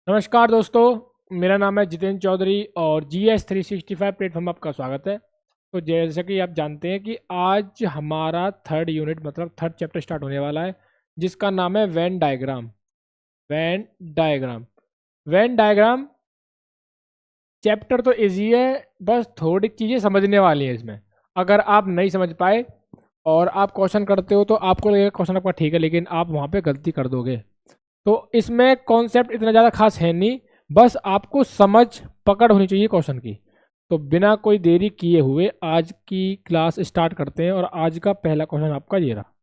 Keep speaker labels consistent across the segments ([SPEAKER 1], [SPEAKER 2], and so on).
[SPEAKER 1] नमस्कार दोस्तों, मेरा नाम है जितेंद्र चौधरी और GS365 प्लेटफॉर्म आपका स्वागत है। तो जैसा कि आप जानते हैं कि आज हमारा थर्ड यूनिट मतलब थर्ड चैप्टर स्टार्ट होने वाला है, जिसका नाम है Venn diagram. Venn diagram Venn diagram chapter तो इजी है, बस थोड़ी चीज़ें समझने वाली हैं इसमें। अगर आप नहीं समझ पाए और आप क्वेश्चन करते हो तो आपको लगेगा क्वेश्चन आपका ठीक है, लेकिन आप वहाँ पे गलती कर दोगे। तो इसमें कॉन्सेप्ट इतना ज़्यादा खास है नहीं, बस आपको समझ पकड़ होनी चाहिए क्वेश्चन की। तो बिना कोई देरी किए हुए आज की क्लास स्टार्ट करते हैं और आज का पहला क्वेश्चन आपका ये रहा।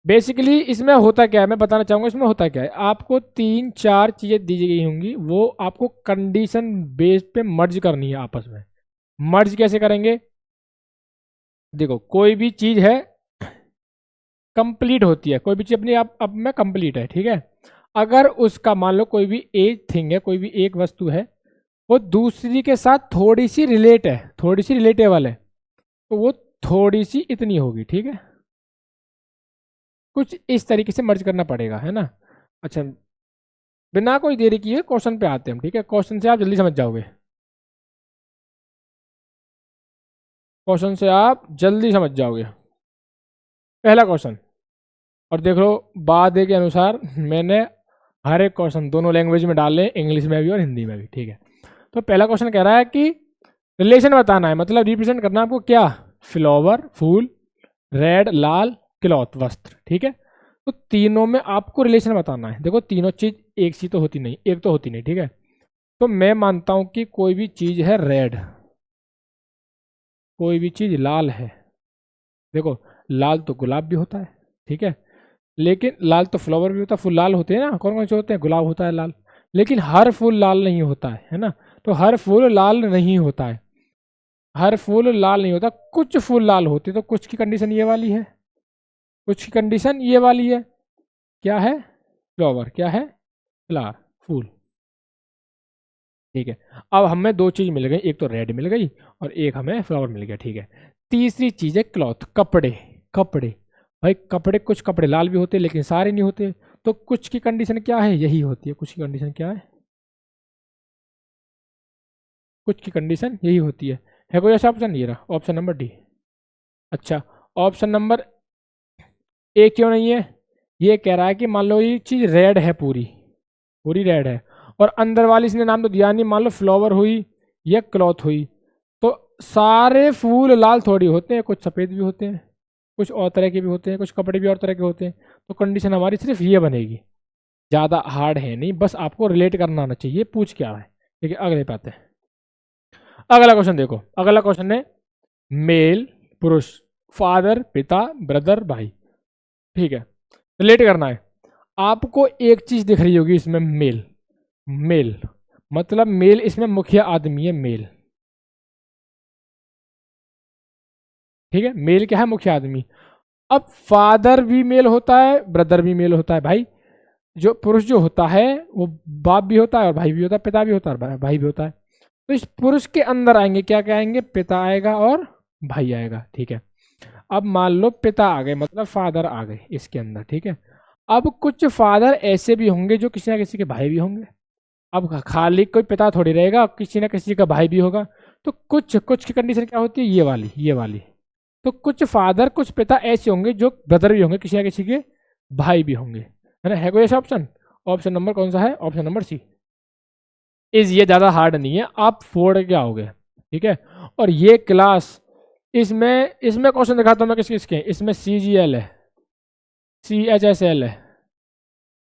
[SPEAKER 1] बेसिकली इसमें होता क्या है मैं बताना चाहूँगा। इसमें होता क्या है, आपको तीन चार चीज़ें दी गई होंगी, वो आपको कंडीशन बेस पे मर्ज करनी है आपस में। मर्ज कैसे करेंगे? देखो, कोई भी चीज़ है कंप्लीट होती है, कोई भी चीज़ अपनी आप अब में कंप्लीट है, ठीक है। अगर उसका मान लो कोई भी एक थिंग है, कोई भी एक वस्तु है, वो दूसरी के साथ थोड़ी सी रिलेट है, थोड़ी सी रिलेटेबल है, तो वो थोड़ी सी इतनी होगी, ठीक है। कुछ इस तरीके से मर्ज करना पड़ेगा, है ना। अच्छा, बिना कोई देरी किए क्वेश्चन पे आते हैं हम, ठीक है। क्वेश्चन से आप जल्दी समझ जाओगे, क्वेश्चन से आप जल्दी समझ जाओगे। पहला क्वेश्चन, और देख लो वादे के अनुसार मैंने हर एक क्वेश्चन दोनों लैंग्वेज में डाले, इंग्लिश में भी और हिंदी में भी, ठीक है। तो पहला क्वेश्चन कह रहा है कि रिलेशन बताना है, मतलब रिप्रेजेंट करना है आपको क्या, फ्लावर फूल, रेड लाल, क्लॉथ वस्त्र, ठीक है। तो तीनों में आपको रिलेशन बताना है। देखो तीनों चीज एक सी तो होती नहीं, एक तो होती नहीं, ठीक है। तो मैं मानता हूं कि कोई भी चीज है रेड, कोई भी चीज लाल है। देखो, लाल तो गुलाब भी होता है, ठीक है, लेकिन लाल तो फ्लावर भी होता है, फूल लाल होते हैं ना, कौन कौन से होते हैं, गुलाब होता है लाल, लेकिन हर फूल लाल नहीं होता है ना। तो हर फूल लाल नहीं होता है, हर फूल लाल नहीं होता, कुछ फूल लाल होते, तो कुछ की कंडीशन ये वाली है, कुछ की कंडीशन ये वाली है। क्या है? फ्लावर। क्या है? फ्लावर, फूल, ठीक है। अब हमें दो चीज मिल गई, एक तो रेड मिल गई और एक हमें फ्लावर मिल गया, ठीक है। तीसरी चीज है क्लॉथ, कपड़े। कपड़े, भाई कपड़े, कुछ कपड़े लाल भी होते हैं लेकिन सारे नहीं होते। तो कुछ की कंडीशन क्या है, यही होती है। कुछ की कंडीशन क्या है? कुछ की कंडीशन यही होती है कोई ऐसा ऑप्शन? ये रहा ऑप्शन नंबर डी। अच्छा, ऑप्शन नंबर ए क्यों नहीं है? ये कह रहा है कि मान लो ये चीज रेड है, पूरी पूरी रेड है, और अंदर वाली इसने नाम तो दिया नहीं, मान लो फ्लावर हुई या क्लॉथ हुई, तो सारे फूल लाल थोड़ी होते हैं, कुछ सफ़ेद भी होते हैं, कुछ और तरह के भी होते हैं, कुछ कपड़े भी और तरह के होते हैं। तो कंडीशन हमारी सिर्फ ये बनेगी। ज़्यादा हार्ड है नहीं, बस आपको रिलेट करना आना चाहिए पूछ क्या है, ठीक है। अगले पे आते हैं। अगला क्वेश्चन देखो, अगला क्वेश्चन है मेल, पुरुष, फादर पिता, ब्रदर भाई, ठीक है। रिलेट करना है। आपको एक चीज दिख रही होगी इसमें, मेल। मेल मतलब मेल इसमें मुख्य आदमी है, मेल, ठीक है। मेल क्या है? मुख्य आदमी। अब फादर भी मेल होता है, ब्रदर भी मेल होता है, भाई जो पुरुष जो होता है वो बाप भी होता है और भाई भी होता है, पिता भी होता है और भाई भी होता है। तो इस पुरुष के अंदर आएंगे क्या क्या आएंगे? पिता आएगा और भाई आएगा, ठीक है। अब मान लो पिता आ गए, मतलब फादर आ गए इसके अंदर, ठीक है। अब कुछ फादर ऐसे भी होंगे जो किसी ना किसी के भाई भी होंगे। अब खाली कोई पिता थोड़ी रहेगा, किसी ना किसी का भाई भी होगा। तो कुछ कुछ की कंडीशन क्या होती है? ये वाली, ये वाली। तो कुछ फादर कुछ पिता ऐसे होंगे जो ब्रदर भी होंगे, किसी ना किसी के भाई भी होंगे, है ना। है कोई ऐसा ऑप्शन? ऑप्शन नंबर कौन सा है? Option number C is. ये ज़्यादा हार्ड नहीं है, आप फोड़ के आओगे, ठीक है। और ये क्लास, इसमें इसमें क्वेश्चन दिखाता हूँ मैं किस किसके। इसमें CGL है, CHSL है,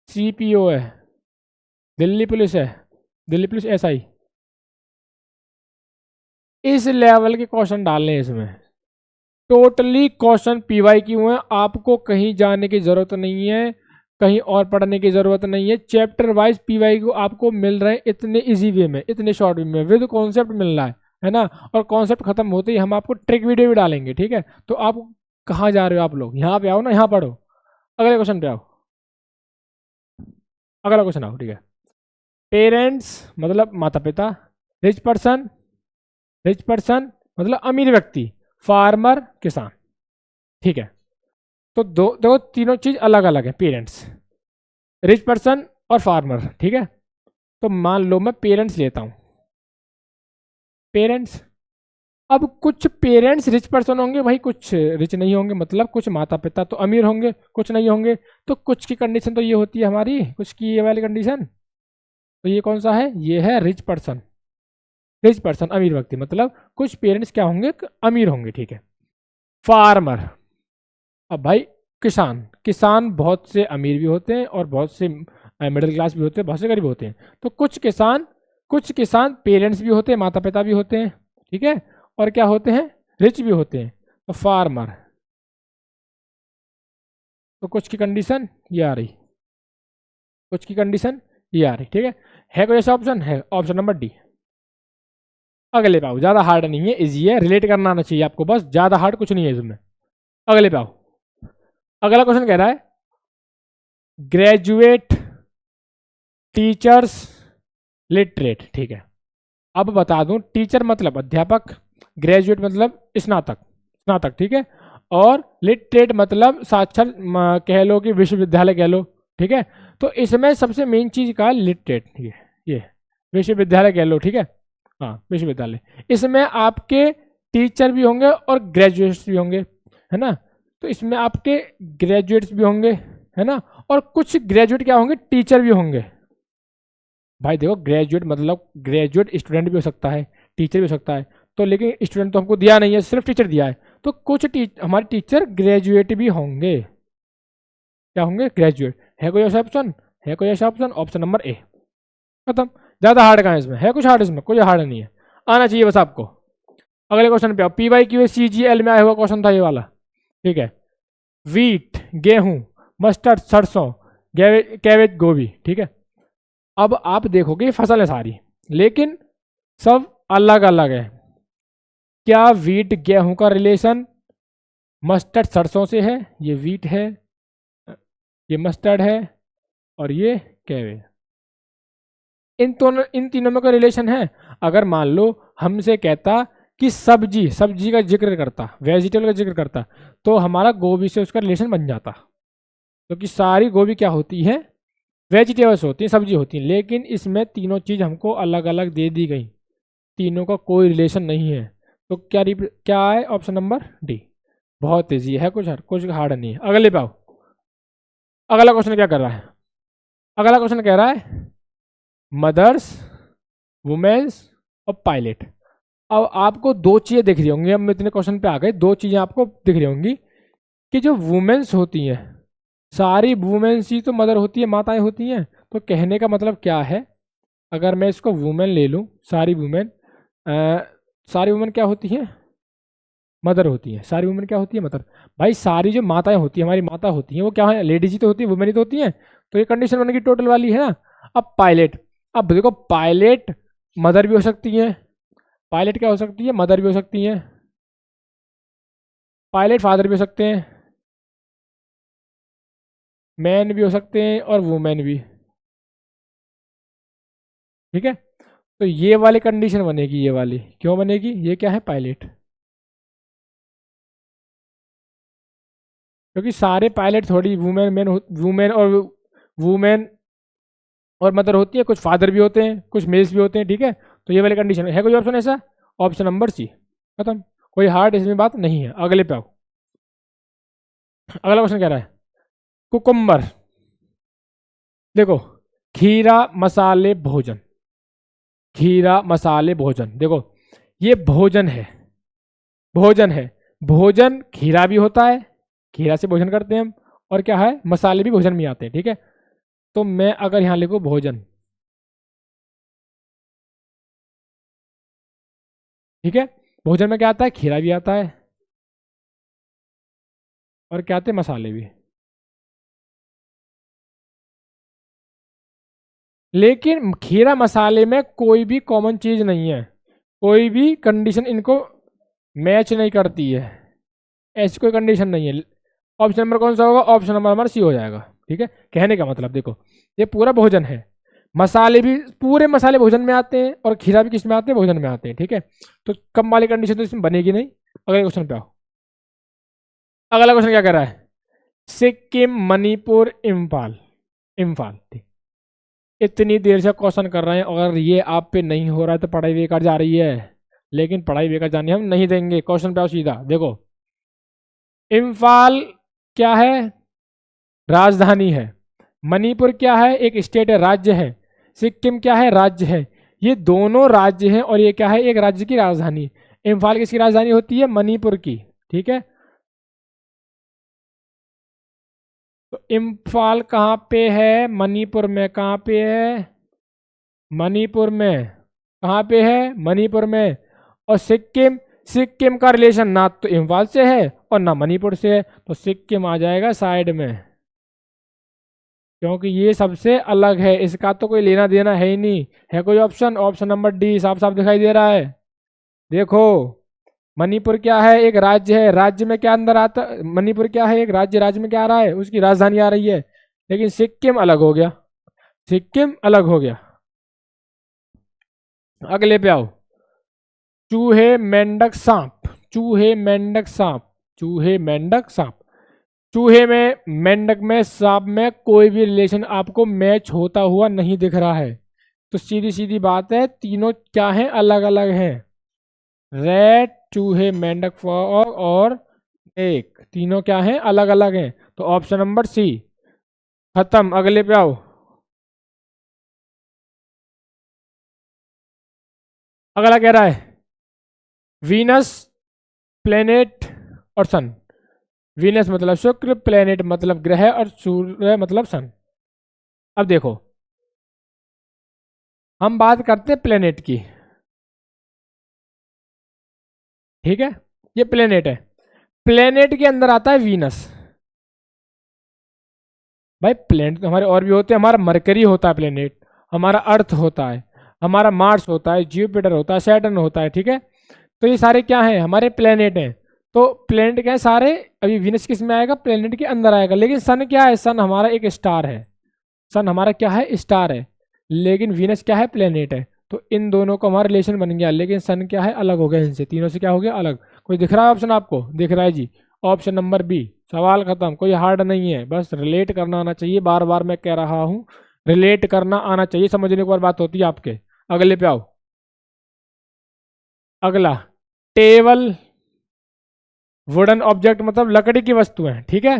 [SPEAKER 1] CPO है, दिल्ली पुलिस है, दिल्ली पुलिस SI, इस लेवल के क्वेश्चन डालने हैं इसमें। टोटली क्वेश्चन PYQ है, आपको कहीं जाने की जरूरत नहीं है, कहीं और पढ़ने की जरूरत नहीं है। चैप्टर वाइज PYQ आपको मिल रहे हैं इतने इजी वे में, इतने शॉर्ट वे में, विद कॉन्सेप्ट मिल रहा है ना। और कॉन्सेप्ट खत्म होते ही हम आपको ट्रिक वीडियो भी डालेंगे, ठीक है। तो आप कहाँ जा रहे हो? आप लोग यहाँ पे आओ ना, यहाँ पढ़ो। अगले क्वेश्चन पे आओ, अगला क्वेश्चन आओ, ठीक है। पेरेंट्स मतलब माता पिता, रिच पर्सन, रिच पर्सन मतलब अमीर व्यक्ति, फार्मर किसान, ठीक है। तो दो देखो तीनों चीज अलग अलग है। पेरेंट्स, रिच पर्सन और फार्मर, ठीक है। तो मान लो मैं पेरेंट्स लेता हूँ, पेरेंट्स। अब कुछ पेरेंट्स रिच पर्सन होंगे भाई, कुछ रिच नहीं होंगे, मतलब कुछ माता पिता तो अमीर होंगे, कुछ नहीं होंगे। तो कुछ की कंडीशन तो ये होती है हमारी, कुछ की ये वाली कंडीशन। तो ये कौन सा है, ये है रिच पर्सन। रिच पर्सन अमीर व्यक्ति, मतलब कुछ पेरेंट्स क्या होंगे, अमीर होंगे, ठीक है। फार्मर, अब भाई किसान, किसान बहुत से अमीर भी होते हैं और बहुत से मिडिल क्लास भी होते हैं, बहुत से गरीब होते हैं। तो कुछ किसान पेरेंट्स भी होते हैं, माता पिता भी होते हैं, ठीक है। और क्या होते हैं, रिच भी होते हैं। तो फार्मर, तो कुछ की कंडीशन ये आ रही, कुछ की कंडीशन ये आ रही, ठीक है कोई ऐसा ऑप्शन है, ऑप्शन नंबर डी। अगले पाओ, ज्यादा हार्ड नहीं है, इजी है, रिलेट करना आना चाहिए आपको बस, ज्यादा हार्ड कुछ नहीं है इसमें। अगले पाओ, अगला क्वेश्चन कह रहा है ग्रेजुएट टीचर्स लिटरेट, ठीक है। अब बता दूं, टीचर मतलब अध्यापक, ग्रेजुएट मतलब स्नातक, स्नातक, ठीक है। और लिटरेट मतलब साक्षर कह लो कि विश्वविद्यालय कह लो, ठीक है। तो इसमें सबसे मेन चीज का लिटरेट, ठीक है, ये विश्वविद्यालय कह लो, ठीक है। हाँ विश्वविद्यालय, इसमें आपके टीचर भी होंगे और ग्रेजुएट्स भी होंगे, है ना। तो इसमें आपके ग्रेजुएट्स भी होंगे, है ना। और कुछ ग्रेजुएट क्या होंगे, टीचर भी होंगे। भाई देखो ग्रेजुएट मतलब ग्रेजुएट स्टूडेंट भी हो सकता है, टीचर भी हो सकता है। तो लेकिन स्टूडेंट तो हमको दिया नहीं है, सिर्फ टीचर दिया है। तो कुछ हमारे टीचर ग्रेजुएट भी होंगे, क्या होंगे, ग्रेजुएट। है कोई ऐसा ऑप्शन, है कोई ऐसा ऑप्शन, ऑप्शन नंबर ए, खत्म। ज्यादा हार्ड कहाँ है इसमें, है कुछ हार्ड इसमें, कोई हार्ड नहीं है, आना चाहिए बस आपको। अगले क्वेश्चन पे आओ, P Y Q C G L में आया हुआ क्वेश्चन था ये वाला, ठीक है। वीट गेहूं, मस्टर्ड सरसों, कैबेज गोभी, ठीक है। अब आप देखोगे ये फसल है सारी, लेकिन सब अलग अलग है। क्या वीट गेहूं का रिलेशन मस्टर्ड सरसों से है, ये वीट है, ये मस्टर्ड है, और ये कैबेज। इन तीनों में कोई रिलेशन है। अगर मान लो हमसे कहता कि सब्जी, सब्जी का जिक्र करता, वेजिटेबल का जिक्र करता, तो हमारा गोभी से उसका रिलेशन बन जाता, क्योंकि सारी गोभी क्या होती है, वेजिटेबल्स होती हैं, सब्जी होती हैं। लेकिन इसमें तीनों चीज़ हमको अलग अलग दे दी गई, तीनों का कोई रिलेशन नहीं है। तो क्या है, ऑप्शन नंबर डी। बहुत ईजी है, कुछ हार्ड नहीं है। अगले पाओ, अगला क्वेश्चन क्या कर रहा है, अगला क्वेश्चन कह रहा है मदर्स, वुमेन्स और पायलट। अब आपको दो चीज़ें दिख रही होंगी, हम इतने क्वेश्चन पे आ गए, दो चीज़ें आपको दिख रही होंगी कि जो वुमेन्स होती हैं, सारी वुमेन्स ही तो मदर होती है, माताएं होती हैं। तो कहने का मतलब क्या है, अगर मैं इसको वुमेन ले लूँ, सारी वुमेन, सारी वुमेन क्या होती हैं, मदर होती है। सारी वुमेन क्या होती है, मदर। भाई सारी जो माताएं होती हैं, हमारी माता होती हैं, वो क्या है, लेडीज ही तो होती है, वुमेन ही तो होती हैं। तो ये कंडीशन बनेगी टोटल वाली, है ना। अब पायलट, अब देखो पायलट मदर भी हो सकती है, पायलट क्या हो सकती है, मदर भी हो सकती है, पायलट फादर भी हो सकते हैं, मैन भी हो सकते हैं और वुमेन भी, ठीक है। तो ये वाली कंडीशन बनेगी, ये वाली क्यों बनेगी, ये क्या है, पायलट। क्योंकि सारे पायलट थोड़ी वुमेन और मदर होती है, कुछ फादर भी होते हैं, कुछ मेल्स भी होते हैं, ठीक है। तो ये वाली कंडीशन है कोई ऑप्शन ऐसा, ऑप्शन नंबर सी, खत्म। कोई हार्ड इसमें बात नहीं है। अगले पे आओ, अगला क्वेश्चन कह रहा है कुकुम्बर, देखो खीरा मसाले भोजन, खीरा मसाले भोजन, देखो ये भोजन है, भोजन है, भोजन खीरा भी होता है, खीरा से भोजन करते हैं हम, और क्या है, मसाले भी भोजन में आते हैं, ठीक है। तो मैं अगर यहां लिखूं भोजन, ठीक है, भोजन में क्या आता है, खीरा भी आता है, और क्या आते हैं, मसाले भी। लेकिन खीरा मसाले में कोई भी कॉमन चीज नहीं है, कोई भी कंडीशन इनको मैच नहीं करती है, ऐसी कोई कंडीशन नहीं है। ऑप्शन नंबर कौन सा होगा, ऑप्शन नंबर हमारा सी हो जाएगा, ठीक है। कहने का मतलब देखो, ये पूरा भोजन है, मसाले भी, पूरे मसाले भोजन में आते हैं, और खीरा भी किस में आते हैं, भोजन में आते हैं, ठीक है। तो कम वाली कंडीशन तो इसमें बनेगी नहीं। अगले क्वेश्चन पे आओ, अगला क्वेश्चन क्या कर रहा है, सिक्किम, मणिपुर, इम्फाल, इम्फाल, ठीक। इतनी देर से क्वेश्चन कर रहे हैं, अगर ये आप पे नहीं हो रहा है तो पढ़ाई बेकार जा रही है। लेकिन पढ़ाई बेकार जाने हम नहीं देंगे। क्वेश्चन पे आओ सीधा। देखो, इम्फाल क्या है? राजधानी है। मणिपुर क्या है? एक स्टेट है, राज्य है। सिक्किम क्या है? राज्य है। ये दोनों राज्य हैं और ये क्या है? एक राज्य की राजधानी। इम्फाल किसकी राजधानी होती है? मणिपुर की। ठीक है, तो इम्फाल कहाँ पे है? मणिपुर में। कहाँ पे है? मणिपुर में। कहाँ पे है? मणिपुर में। और सिक्किम, सिक्किम का रिलेशन ना तो इम्फाल से है और ना मणिपुर से है, तो सिक्किम आ जाएगा साइड में, क्योंकि ये सबसे अलग है, इसका तो कोई लेना देना है ही नहीं। है कोई ऑप्शन? ऑप्शन नंबर डी साफ साफ दिखाई दे रहा है। देखो, मणिपुर क्या है? एक राज्य है। राज्य में क्या अंदर आता? मणिपुर क्या है? एक राज्य। राज्य में क्या आ रहा है? उसकी राजधानी आ रही है। लेकिन सिक्किम अलग हो गया। सिक्किम अलग हो गया। अगले पे आओ। चूहे मेंढक सांप। चूहे मेंढक सांप। चूहे मेंढक सांप। चूहे में, मेंढक में, सांप में कोई भी रिलेशन आपको मैच होता हुआ नहीं दिख रहा है। तो सीधी सीधी बात है, तीनों क्या हैं? अलग अलग हैं। रैट, चूहे, मेंढक, फ्रॉग और एक, तीनों क्या हैं? अलग अलग हैं। तो ऑप्शन नंबर सी खत्म। अगले पे आओ। अगला कह रहा है वीनस, प्लेनेट और सन। वीनस मतलब शुक्र, प्लेनेट मतलब ग्रह और सूर्य मतलब सन। अब देखो, हम बात करते हैं प्लेनेट की। ठीक है, ये प्लेनेट है। प्लेनेट के अंदर आता है वीनस। भाई प्लेनेट तो हमारे और भी होते हैं। हमारा मरकरी होता है प्लेनेट, हमारा अर्थ होता है, हमारा मार्स होता है, जुपिटर होता है, सैटर्न होता है। ठीक है, तो ये सारे क्या हैं? हमारे प्लेनेट हैं। तो प्लेनेट क्या है? सारे। अभी वीनस किस में आएगा? प्लेनेट के अंदर आएगा। लेकिन सन क्या है? सन हमारा एक स्टार है। सन हमारा क्या है? स्टार है। लेकिन वीनस क्या है? प्लेनेट है। तो इन दोनों का हमारा रिलेशन बन गया। लेकिन सन क्या है? अलग हो गया इनसे, तीनों से। क्या हो गया? अलग। कोई दिख रहा है ऑप्शन आपको? दिख रहा है जी। Option number B. सवाल खत्म। कोई हार्ड नहीं है, बस रिलेट करना आना चाहिए। बार बार मैं कह रहा हूँ, रिलेट करना आना चाहिए, समझने की बात होती है आपके। अगले पे आओ। अगला, टेबल, वुडन ऑब्जेक्ट मतलब लकड़ी की वस्तुएं। ठीक है,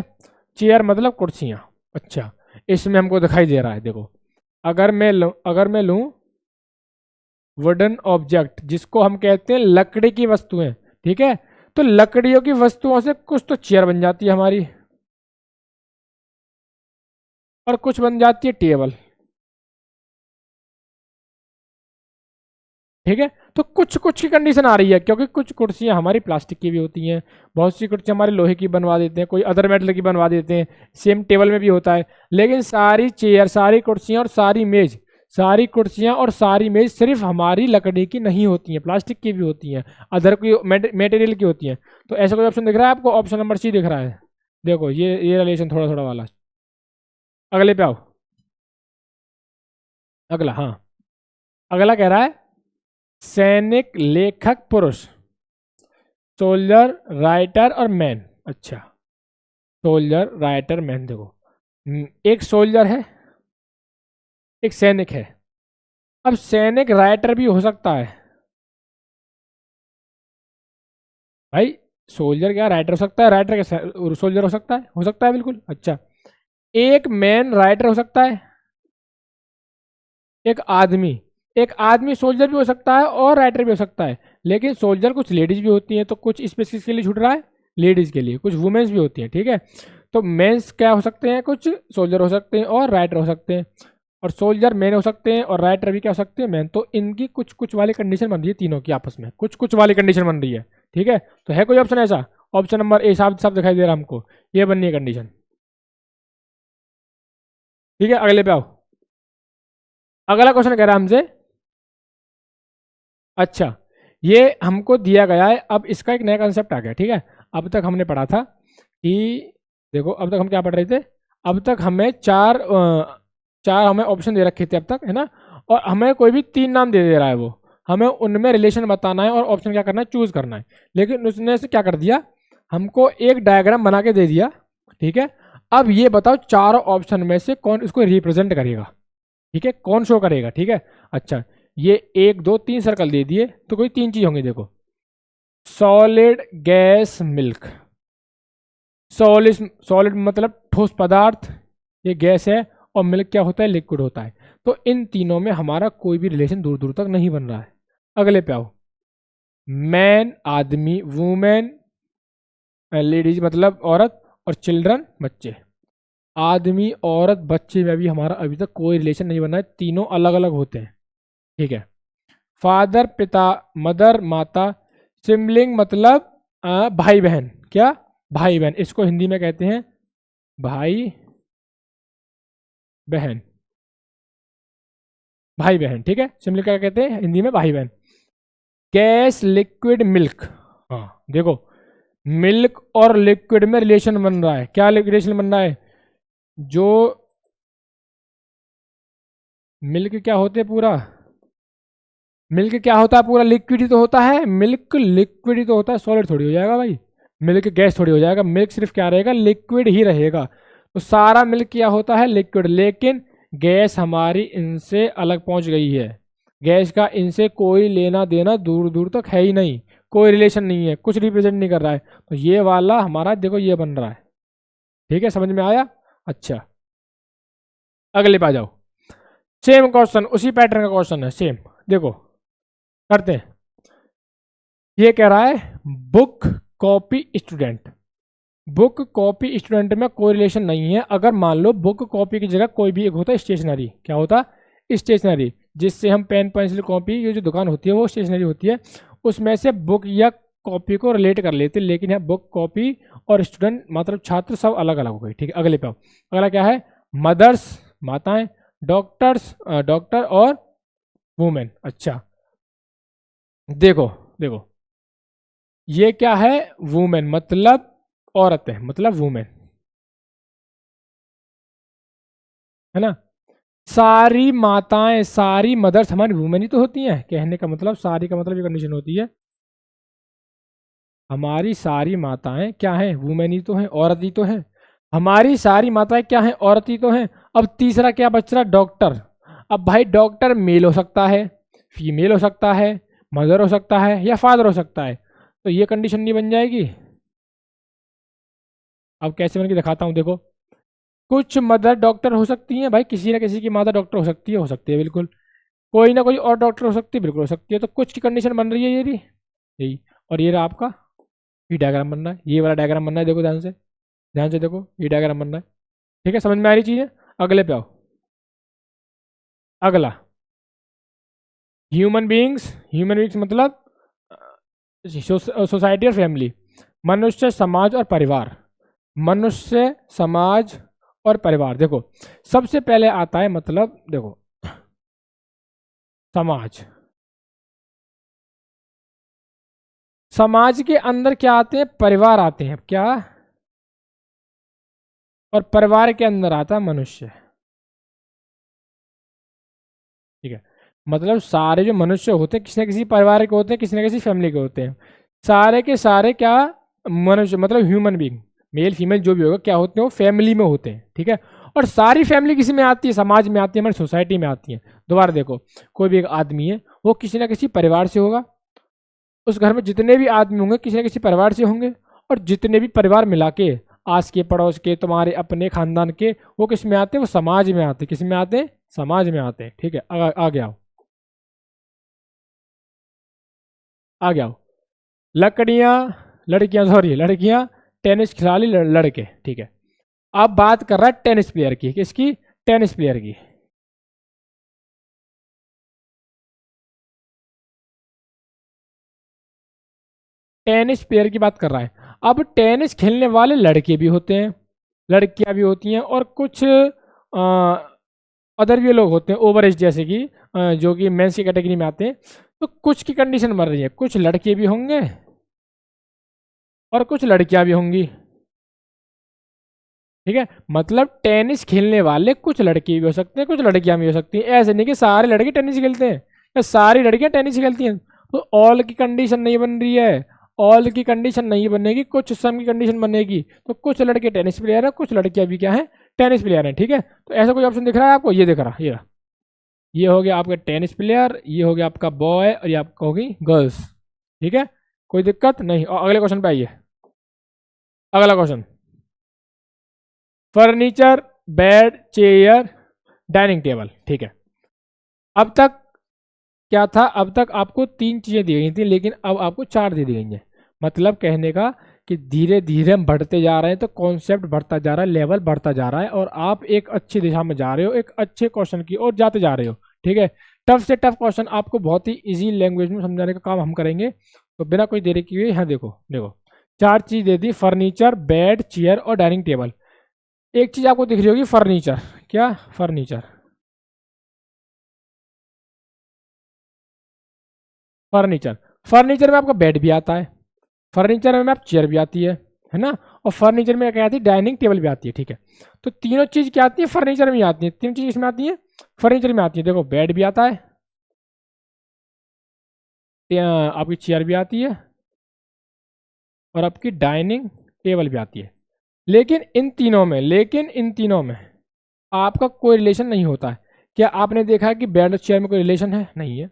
[SPEAKER 1] चेयर मतलब कुर्सियां। अच्छा, इसमें हमको दिखाई दे रहा है। देखो, अगर मैं लूं वुडन ऑब्जेक्ट, जिसको हम कहते हैं लकड़ी की वस्तुएं। ठीक है, तो लकड़ियों की वस्तुओं से कुछ तो चेयर बन जाती है हमारी, और कुछ बन जाती है टेबल। ठीक है, तो कुछ कुछ की कंडीशन आ रही है, क्योंकि कुछ कुर्सियां हमारी प्लास्टिक की भी होती हैं, बहुत सी कुर्सियां हमारे लोहे की बनवा देते हैं, कोई अदर मेटल की बनवा देते हैं। सेम टेबल में भी होता है। लेकिन सारी चेयर, सारी कुर्सियां और सारी मेज, सारी कुर्सियां और सारी मेज सिर्फ हमारी लकड़ी की नहीं होती हैं, प्लास्टिक की भी होती हैं, अदर कोई मेटेरियल की होती हैं। तो ऐसा कोई ऑप्शन दिख रहा है आपको? ऑप्शन नंबर सी दिख रहा है। देखो, ये रिलेशन थोड़ा थोड़ा वाला। अगले पे आओ। अगला, हाँ, अगला कह रहा है सैनिक, लेखक, पुरुष, सोल्जर, राइटर और मैन। अच्छा, सोल्जर, राइटर, मैन। देखो, एक सोल्जर है, एक सैनिक है। अब सैनिक राइटर भी हो सकता है भाई। सोल्जर क्या राइटर हो सकता है? राइटर क्या सोल्जर हो सकता है? हो सकता है, बिल्कुल। अच्छा, एक मैन राइटर हो सकता है। एक आदमी, एक आदमी सोल्जर भी हो सकता है और राइटर भी हो सकता है। लेकिन सोल्जर कुछ लेडीज भी होती हैं, तो कुछ स्पेसिस के लिए छूट रहा है, लेडीज के लिए। कुछ वुमेन्स भी होती हैं। ठीक है, तो मेंस क्या हो सकते हैं? कुछ सोल्जर हो सकते हैं और राइटर हो सकते हैं। और सोल्जर मैन हो सकते हैं और राइटर भी क्या हो सकते हैं? मैन। तो इनकी कुछ कुछ वाली कंडीशन बन रही है, तीनों की आपस में कुछ कुछ वाली कंडीशन बन रही है। ठीक है, तो है कोई ऑप्शन ऐसा? ऑप्शन नंबर ए साफ साफ दिखाई दे रहा है हमको, ये बननी है कंडीशन। ठीक है, अगले पे आओ। अगला क्वेश्चन कह रहा है हमसे, अच्छा, ये हमको दिया गया है, अब इसका एक नया कंसेप्ट आ गया। ठीक है, अब तक हमने पढ़ा था कि, देखो अब तक हम क्या पढ़ रहे थे? अब तक हमें चार हमें ऑप्शन दे रखे थे अब तक, है ना? और हमें कोई भी तीन नाम दे दे रहा है, वो हमें उनमें रिलेशन बताना है और ऑप्शन क्या करना है? चूज करना है। लेकिन उसने से क्या कर दिया, हमको एक डायग्राम बना के दे दिया। ठीक है, अब ये बताओ चारों ऑप्शन में से कौन इसको रिप्रेजेंट करेगा? ठीक है, कौन शो करेगा, ठीक है। अच्छा, ये 1 2 3 सर्कल दे दिए, तो कोई 3 चीज होंगी, देखो। Solid, gas, milk. Solid, solid मतलब ठोस पदार्थ, ये गैस है, और मिल्क क्या होता है, लिक्विड होता है। तो इन तीनों में हमारा कोई भी रिलेशन दूर दूर तक नहीं बन रहा है। अगले पे आओ। मैन आदमी, वुमेन लेडीज मतलब औरत, और चिल्ड्रन बच्चे। आदमी, औरत, बच्चे में भी हमारा अभी तक कोई रिलेशन नहीं बना है, तीनों अलग अलग होते हैं, ठीक है। फादर पिता, मदर माता, सिबलिंग मतलब भाई बहन, क्या, भाई बहन, इसको हिंदी में कहते हैं भाई बहन, भाई बहन, ठीक है। सिबलिंग क्या कहते हैं हिंदी में, भाई बहन। Gas, liquid, milk. हाँ देखो, मिल्क और लिक्विड में रिलेशन बन रहा है, क्या रिलेशन बन रहा है, जो मिल्क क्या होते हैं पूरा, मिल्क क्या होता है पूरा, लिक्विड ही तो होता है, मिल्क लिक्विड ही तो होता है, सॉलिड थोड़ी हो जाएगा भाई, मिल्क गैस थोड़ी हो जाएगा, मिल्क सिर्फ क्या रहेगा, लिक्विड ही रहेगा। तो सारा मिल्क क्या होता है, लिक्विड, लेकिन गैस हमारी इनसे अलग पहुंच गई है, गैस का इनसे कोई लेना देना दूर दूर तक है ही नहीं, कोई रिलेशन नहीं है, कुछ रिप्रेजेंट नहीं कर रहा है। तो ये वाला हमारा देखो ये बन रहा है, ठीक है, समझ में आया। अच्छा, अगले पे आ जाओ। सेम क्वेश्चन, उसी पैटर्न का क्वेश्चन है, सेम, देखो करते हैं। ये कह रहा है book copy student. Book copy student में कोई रिलेशन नहीं है, अगर मान लो बुक कॉपी की जगह कोई भी एक होता है स्टेशनरी, क्या होता, स्टेशनरी, जिससे हम पेन पेंसिल कॉपी, ये जो दुकान होती है वो स्टेशनरी होती है, उसमें से बुक या कॉपी को रिलेट कर लेते, लेकिन यहाँ बुक कॉपी और स्टूडेंट मतलब छात्र सब अलग अलग हो गए, ठीक है। अगले पे आओ। अगला क्या है, मदर्स माताएं, डॉक्टर्स डॉक्टर, और वुमेन। अच्छा देखो, देखो ये क्या है, वुमेन मतलब औरतें, मतलब वुमेन, है ना। सारी माताएं, सारी मदर्स हमारी वुमेन ही तो होती हैं, कहने का मतलब, सारी का मतलब ये कंडीशन होती है, हमारी सारी माताएं क्या हैं, वुमेन ही तो हैं, औरत ही तो हैं। हमारी सारी माताएं क्या हैं, औरत ही तो हैं। अब तीसरा क्या बच रहा, डॉक्टर। अब भाई डॉक्टर मेल हो सकता है, फीमेल हो सकता है, मदर हो सकता है, या फादर हो सकता है, तो ये कंडीशन नहीं बन जाएगी। अब कैसे बन के दिखाता हूँ, देखो। कुछ मदर डॉक्टर हो सकती हैं भाई, किसी ना किसी की माता डॉक्टर हो सकती है बिल्कुल। कोई ना कोई और डॉक्टर हो सकती है, बिल्कुल हो सकती है। तो कुछ की कंडीशन बन रही है ये भी, यही। और ये रहा आपका, ये डायग्राम बनना है, ये वाला डायग्राम बनना है, देखो ध्यान से, ध्यान से देखो, ये डायग्राम बनना है, ठीक है, समझ में आ रही चीज़ है। अगले पे आओ। अगला, ह्यूमन बींग्स, ह्यूमन बींग्स मतलब सोसाइटी और फैमिली, मनुष्य, समाज और परिवार, मनुष्य, समाज और परिवार। देखो सबसे पहले आता है मतलब, देखो समाज, समाज के अंदर क्या आते हैं, परिवार आते हैं, क्या, और परिवार के अंदर आता है मनुष्य, ठीक है। मतलब सारे जो मनुष्य होते हैं किसी न किसी परिवार के होते हैं, किसी न किसी फैमिली के होते हैं, सारे के सारे क्या, मनुष्य मतलब ह्यूमन बींग, मेल फीमेल जो भी होगा क्या होते हैं, वो फैमिली में होते हैं, ठीक है। और सारी फैमिली किसी में आती है, समाज में आती है, हमारी सोसाइटी में आती है। दोबारा देखो, कोई भी एक आदमी है, वो किसी न किसी परिवार से होगा, उस घर में जितने भी आदमी होंगे किसी न किसी परिवार से होंगे, और जितने भी परिवार मिला के, आस के पड़ोस के, तुम्हारे अपने खानदान के, वो किस में आते हैं, वो समाज में आते हैं, किस में आते हैं, समाज में आते हैं, ठीक है। आगे आओ, आगे आओ। लकड़ियाँ, लड़कियाँ, सॉरी लड़कियाँ, टेनिस खिलाड़ी, लड़के, ठीक है। अब बात कर रहा है टेनिस प्लेयर की, किसकी, टेनिस प्लेयर की। टेनिस प्लेयर की बात कर रहा है। अब टेनिस खेलने वाले लड़के भी होते हैं, लड़कियां भी होती हैं, और कुछ अदर भी लोग होते हैं ओवर एज, जैसे कि जो कि मेंस की कैटेगरी में आते हैं। तो कुछ की कंडीशन बन रही है, कुछ लड़के भी होंगे और कुछ लड़कियां भी होंगी, ठीक है। मतलब टेनिस खेलने वाले कुछ लड़के भी हो सकते हैं, कुछ लड़कियां भी हो सकती हैं, ऐसे नहीं कि सारे लड़के टेनिस खेलते हैं या सारी लड़कियां टेनिस खेलती हैं। तो ऑल की कंडीशन नहीं बन रही है, ऑल की कंडीशन नहीं बनेगी, कुछ सम की कंडीशन बनेगी। तो कुछ लड़के टेनिस प्लेयर हैं, कुछ लड़कियां भी क्या हैं, टेनिस प्लेयर हैं, ठीक है। तो ऐसा कोई ऑप्शन दिख रहा है आपको, ये दिख रहा है, ये ये हो गया आपका टेनिस प्लेयर, ये हो गया आपका बॉय, और ये आपका होगी गर्ल्स। ठीक है, कोई दिक्कत नहीं। और अगले क्वेश्चन पे आइए। अगला question, furniture, bed, chair, dining table. ठीक है, अब तक क्या था, अब तक आपको 3 चीजें दी गई थी, लेकिन अब आपको 4 दे दी गई हैं। मतलब कहने का कि धीरे धीरे हम बढ़ते जा रहे हैं, तो कॉन्सेप्ट बढ़ता जा रहा है, लेवल बढ़ता जा रहा है, और आप एक अच्छी दिशा में जा रहे हो, एक अच्छे क्वेश्चन की ओर जाते जा रहे हो। ठीक है, टफ से टफ क्वेश्चन आपको बहुत ही इजी लैंग्वेज में समझाने का काम हम करेंगे। तो बिना कोई देरी किए यहाँ देखो देखो, 4 चीज दे दी, फर्नीचर, बेड, चेयर और डाइनिंग टेबल। एक चीज आपको दिख रही होगी, फर्नीचर। क्या? फर्नीचर। फर्नीचर, फर्नीचर में आपका बेड भी आता है, फर्नीचर में आप चेयर भी आती है ना, और फर्नीचर में क्या आती है, डाइनिंग टेबल भी आती है। ठीक है, तो तीनों चीज क्या आती है, फर्नीचर में आती है। तीन चीज इसमें आती है, फर्नीचर में आती है। देखो, बेड भी आता है, आपकी चेयर भी आती है, और आपकी डाइनिंग टेबल भी आती है। लेकिन इन तीनों में आपका कोई रिलेशन नहीं होता है। क्या आपने देखा है कि बेड और चेयर में कोई रिलेशन है? नहीं है।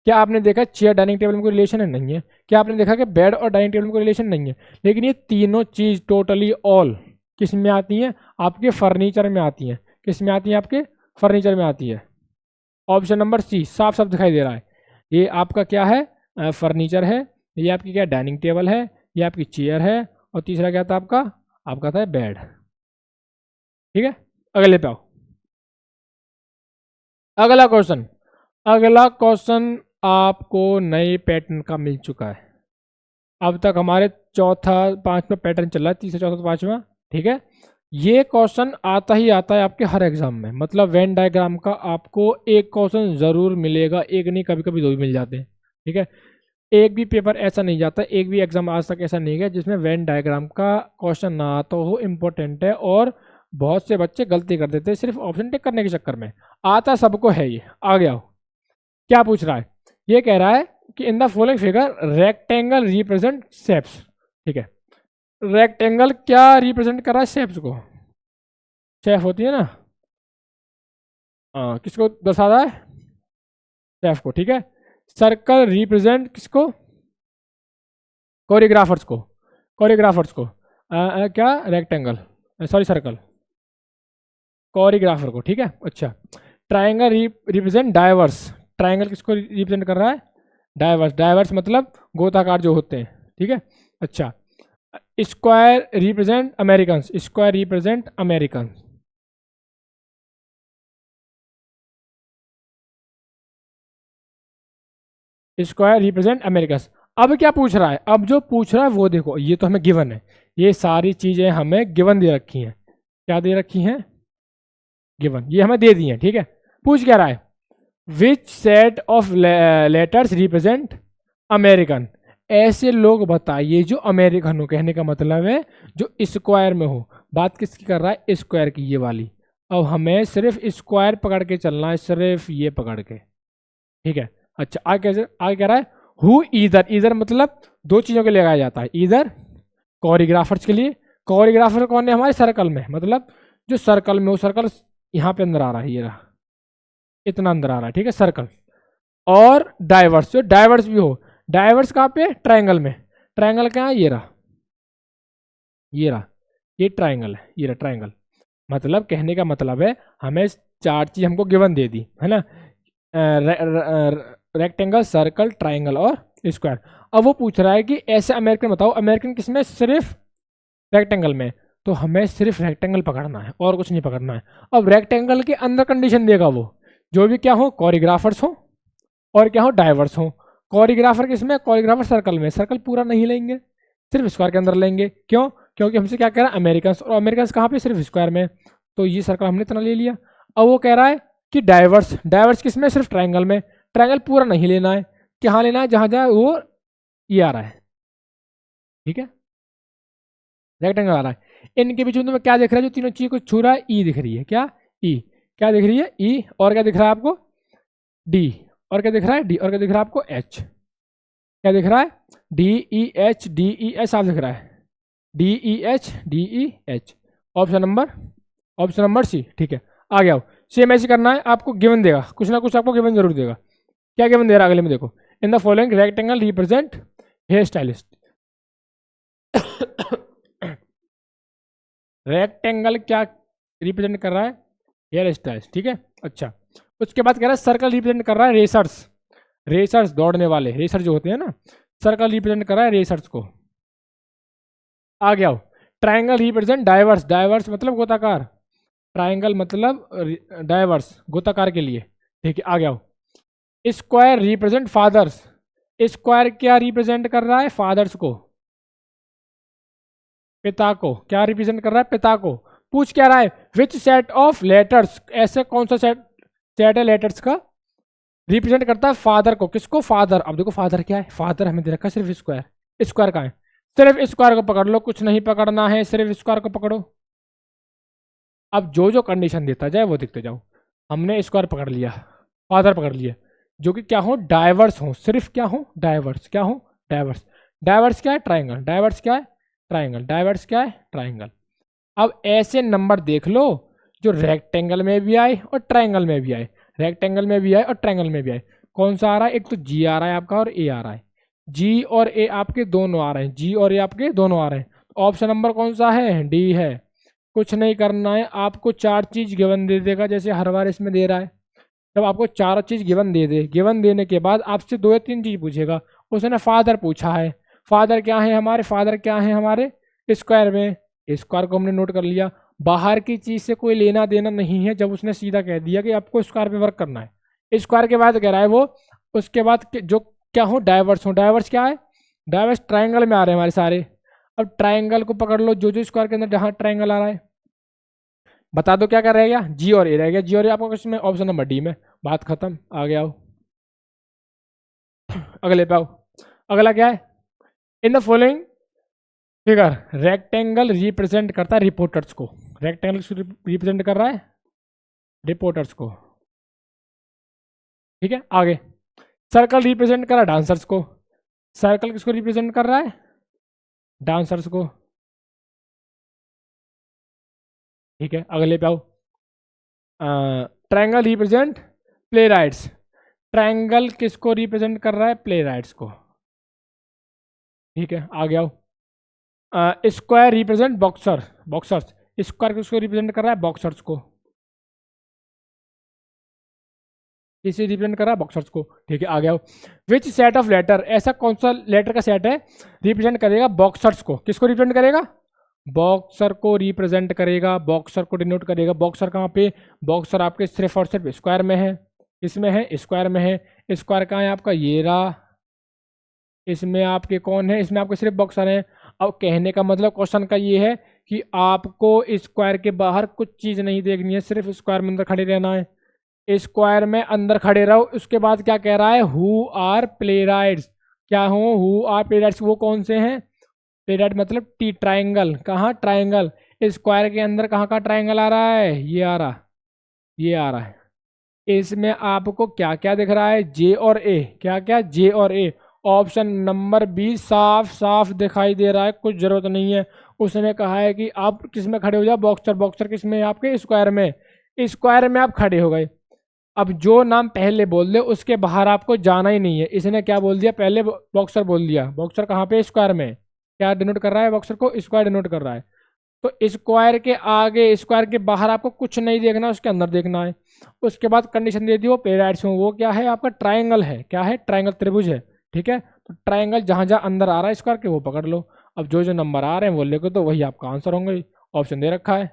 [SPEAKER 1] क्या आपने देखा चेयर डाइनिंग टेबल में कोई रिलेशन है? नहीं है। क्या आपने देखा कि बेड और डाइनिंग टेबल में कोई रिलेशन? नहीं है। लेकिन ये तीनों चीज टोटली ऑल किस में आती हैं? आपके फर्नीचर में आती हैं। किस में आती हैं? आपके फर्नीचर में आती है। ऑप्शन नंबर सी साफ साफ दिखाई दे रहा है। ये आपका क्या है? फर्नीचर है। ये आपकी क्या? डाइनिंग टेबल है। ये आपकी चेयर है। और तीसरा क्या था आपका? आपका था बेड। ठीक है, अगले पे आओ। अगला क्वेश्चन, अगला क्वेश्चन आपको नए पैटर्न का मिल चुका है। अब तक हमारे चौथा पांचवा पैटर्न चल रहा है, तीसरा चौथा पांचवा। ठीक है, ये क्वेश्चन आता ही आता है आपके हर एग्जाम में। मतलब वेन डायग्राम का आपको एक क्वेश्चन जरूर मिलेगा, एक नहीं कभी कभी 2 भी मिल जाते हैं। ठीक है, एक भी पेपर ऐसा नहीं जाता, एक भी एग्जाम आज तक ऐसा नहीं गया जिसमें वेन डायग्राम का क्वेश्चन ना आता हो। इम्पोर्टेंट है, और बहुत से बच्चे गलती कर देते हैं सिर्फ ऑप्शन टिक करने के चक्कर में। आता सबको है ये। आ गया हो, क्या पूछ रहा है? ये कह रहा है कि इन the following figure rectangle represent shapes. ठीक है, रेक्टेंगल क्या रिप्रेजेंट कर रहा है? शेप्स को। शेप होती है ना, किसको दर्शा रहा है? शेफ को। ठीक है, सर्कल रिप्रेजेंट किसको? कोरियोग्राफर्स को। कोरियोग्राफर्स को क्या? रेक्टेंगल, सॉरी सर्कल, कोरियोग्राफर को। ठीक है, अच्छा। Triangle represent diverse. ट्राइंगल किसको रिप्रेजेंट कर रहा है? डाइवर्स। डाइवर्स मतलब गोताकार जो होते हैं। ठीक है, अच्छा। Square represent American. Square represent American. Square represent American. अब क्या पूछ रहा है? अब जो पूछ रहा है वो देखो, ये तो हमें गिवन है, ये सारी चीजें हमें गिवन दे रखी हैं। क्या दे रखी हैं? गिवन, ये हमें दे दी हैं। ठीक है, पूछ क्या रहा है? Which set of letters represent American. ऐसे लोग बताइए जो अमेरिकन हो। कहने का मतलब है जो स्क्वायर में हो। बात किसकी कर रहा है? स्क्वायर की, ये वाली। अब हमें सिर्फ स्क्वायर पकड़ के चलना है, सिर्फ ये पकड़ के। ठीक है, अच्छा। आगे कह रहा है हु ईदर। ईदर मतलब 2 चीजों के लिए लगाया जाता है। ईदर कोरियोग्राफर्स के लिए। कोरियोग्राफर कौन है? हमारे सर्कल में, मतलब जो सर्कल में हो, सर्कल यहाँ पे अंदर आ रहा है, ये रहा, इतना अंदर आ रहा है। ठीक है, सर्कल। और डाइवर्स, जो डाइवर्स भी हो। डाइवर्स कहाँ पे? ट्राइंगल में। ट्राइंगल कहाँ है? ये रहा, ये रहा, ये ट्राइंगल है, ये रहा ट्राइंगल। मतलब कहने का मतलब है हमें 4 चीज हमको गिवन दे दी है ना, रेक्टेंगल, सर्कल, ट्राइंगल और स्क्वायर। अब वो पूछ रहा है कि ऐसे अमेरिकन बताओ, अमेरिकन किसमें? सिर्फ रेक्टेंगल में। तो हमें सिर्फ रेक्टेंगल पकड़ना है और कुछ नहीं पकड़ना है। अब रेक्टेंगल के अंदर कंडीशन देगा वो, जो भी क्या हो, कोरियोग्राफर्स हो और क्या हो, डाइवर्स हो। कोरियोग्राफर किसमें? कोरियोग्राफर सर्कल में। सर्कल पूरा नहीं लेंगे, सिर्फ स्क्वायर के अंदर लेंगे। क्यों? क्योंकि हमसे क्या कह रहा है? अमेरिकन। और अमेरिकन कहाँ पे? सिर्फ स्क्वायर में। तो ये सर्कल हमने इतना ले लिया। अब वो कह रहा है कि डाइवर्स। डाइवर्स किसमें? सिर्फ ट्राइंगल में। ट्राइंगल पूरा नहीं लेना है, कहाँ लेना है? जहां जहां वो ये आ रहा है। ठीक है, रेक्टेंगल आ रहा है। इनके बीच में तुम्हें क्या दिख रहा है? जो तीनों चीज को छू रहा है, ई दिख रही है। क्या? ई। क्या दिख रही है? ई। और क्या दिख रहा है आपको? डी। और क्या दिख रहा है? डी। और क्या दिख रहा है आपको? एच। क्या दिख रहा है? D E H, D E H साफ दिख रहा है। D E H, D E H. Option number C. ठीक है, आ गया। सेम ऐसे करना है, आपको गिवन देगा, कुछ ना कुछ आपको गिवन जरूर देगा। क्या गिवन दे रहा है अगले में देखो, in the following rectangle represent hair stylist. Rectangle क्या रिप्रेजेंट कर रहा है, हेयर स्टाइलिस्ट, ठीक है। अच्छा, उसके बाद कह रहा है सर्कल रिप्रेजेंट कर रहा है रेसर्स, रेसर्स दौड़ने वाले, रेसर जो होते हैं ना, सर्कल रिप्रेजेंट कर रहा है रेसर्स को। आ गया, ट्राइंगल रिप्रेजेंट डाइवर्स, डाइवर्स मतलब गोताकार, ट्राइंगल मतलब डाइवर्स गोताकार के लिए, ठीक है। आ गया, स्क्वायर रिप्रेजेंट फादर्स, स्क्वायर क्या रिप्रेजेंट कर रहा है, फादर्स को, पिता को, क्या रिप्रेजेंट कर रहा है, पिता को। पूछ क्या रहा है, विच सेट ऑफ लेटर्स, ऐसे कौन सा सेट सेट है लेटर्स का, रिप्रेजेंट करता है फादर को, किसको, फादर। अब देखो फादर क्या है, फादर हमें दे रखा है सिर्फ स्क्वायर, स्क्वायर का है, सिर्फ स्क्वायर को पकड़ लो, कुछ नहीं पकड़ना है, सिर्फ स्क्वायर को पकड़ो। अब जो जो कंडीशन देता जाए वो देखते जाओ। हमने स्क्वायर पकड़ लिया, फादर पकड़ लिया, जो कि क्या हो, डाइवर्स हो, सिर्फ क्या हो, डाइवर्स, क्या हो, डाइवर्स। डाइवर्स क्या है, ट्राइंगल, डाइवर्स क्या है, ट्राइंगल, डाइवर्स क्या है, ट्राइंगल। अब ऐसे नंबर देख लो जो रेक्टेंगल में भी आए और ट्राइंगल में भी आए, रेक्टेंगल में भी आए और ट्राइंगल में भी आए। कौन सा आ रहा है, एक तो जी आ रहा है आपका और ए आ रहा है, जी और ए आपके दोनों आ रहे हैं, जी और ए आपके दोनों आ रहे हैं। ऑप्शन नंबर कौन सा है, डी है। कुछ नहीं करना है, आपको चार चीज गिवन दे देगा, जैसे हर बार इसमें दे रहा है। जब आपको चार चीज गिवन दे दे, गिवन देने के बाद आपसे दो या तीन चीज पूछेगा। उसने फादर पूछा है, फादर क्या है हमारे, फादर क्या है हमारे स्क्वायर में, स्क्वायर को हमने नोट कर लिया। बाहर की चीज से कोई लेना देना नहीं है, जब उसने सीधा कह दिया कि आपको स्क्वायर पे वर्क करना है। स्क्वायर के बाद कह रहा है वो, उसके बाद जो क्या हो, डाइवर्स हो, डाइवर्स क्या है, डाइवर्स ट्राइंगल में आ रहे हैं हमारे सारे। अब ट्राइंगल को पकड़ लो, जो जो स्क्वायर के अंदर जहां ट्राइंगल आ रहा है, बता दो क्या क्या रह गया, जी और ए रह गया, जी और ए आपका क्वेश्चन में ऑप्शन नंबर डी में, बात खत्म। आ गया हो, अगले पे आओ। अगला क्या है, इन the following figure rectangle represent करता है रिपोर्टर्स को, रेक्टेंगल रिप्रेजेंट कर रहा है रिपोर्टर्स को, ठीक है। आगे, सर्कल रिप्रेजेंट कर रहा है डांसर्स को, सर्कल किसको रिप्रेजेंट कर रहा है, डांसर्स को, ठीक है। अगले पे आओ, triangle represent play rights, triangle किसको रिप्रेजेंट कर रहा है, प्ले राइट्स को, ठीक है। आ गया, square represent boxer, boxers, square किसको रिप्रेजेंट कर रहा है, बॉक्सर्स को, किसे रिप्रेजेंट कर रहा है, बॉक्सर्स को, ठीक है। आ गया, विच सेट ऑफ लेटर, ऐसा कौन सा लेटर का सेट है रिप्रेजेंट करेगा बॉक्सर्स को, किसको रिप्रेजेंट करेगा, बॉक्सर को रिप्रेजेंट करेगा, बॉक्सर को डिनोट करेगा। बॉक्सर कहाँ पे, बॉक्सर आपके सिर्फ और सिर्फ स्क्वायर में है, इसमें है, स्क्वायर में है। स्क्वायर कहाँ है आपका, ये रहा, इसमें आपके कौन है, इसमें आपके सिर्फ बॉक्सर है। अब कहने का मतलब क्वेश्चन का ये है कि आपको स्क्वायर के बाहर कुछ चीज नहीं देखनी है, सिर्फ स्क्वायर में अंदर खड़े रहना है। स्क्वायर में अंदर खड़े रहो। उसके बाद क्या कह रहा है, हु आर प्लेराइट्स, क्या हो, हु आर प्लेराइट्स, वो कौन से हैं, प्लेराइट मतलब टी, ट्राइंगल, कहाँ ट्राइंगल, स्क्वायर के अंदर कहाँ का ट्राइंगल आ रहा है, ये आ रहा, ये आ रहा है। इसमें आपको क्या क्या दिख रहा है, जे और ए, क्या क्या, जे और ए। ऑप्शन नंबर बी साफ साफ दिखाई दे रहा है, कुछ जरूरत नहीं है। उसने कहा है कि आप किस में खड़े हो जाओ, बॉक्सर, बॉक्सर किस में, आपके स्क्वायर में, स्क्वायर में आप खड़े हो गए। अब जो नाम पहले बोल दे उसके बाहर आपको जाना ही नहीं है। इसने क्या बोल दिया, पहले बॉक्सर बोल दिया, बॉक्सर कहाँ पे, स्क्वायर में, क्या डिनोट कर रहा है बॉक्सर को, स्क्वायर डिनोट कर रहा है। तो स्क्वायर के आगे, स्क्वायर के बाहर आपको कुछ नहीं देखना, उसके अंदर देखना है। उसके बाद कंडीशन दे दी वो पेराइड्स में, वो क्या है आपका ट्राइंगल है, क्या है, ट्राइंगल, त्रिभुज है, ठीक है। तो ट्राइंगल जहां जहां अंदर आ रहा है स्क्वायर के वो पकड़ लो। अब जो जो नंबर आ रहे हैं वो लेकर तो वही आपका आंसर होंगे, ऑप्शन दे रखा है।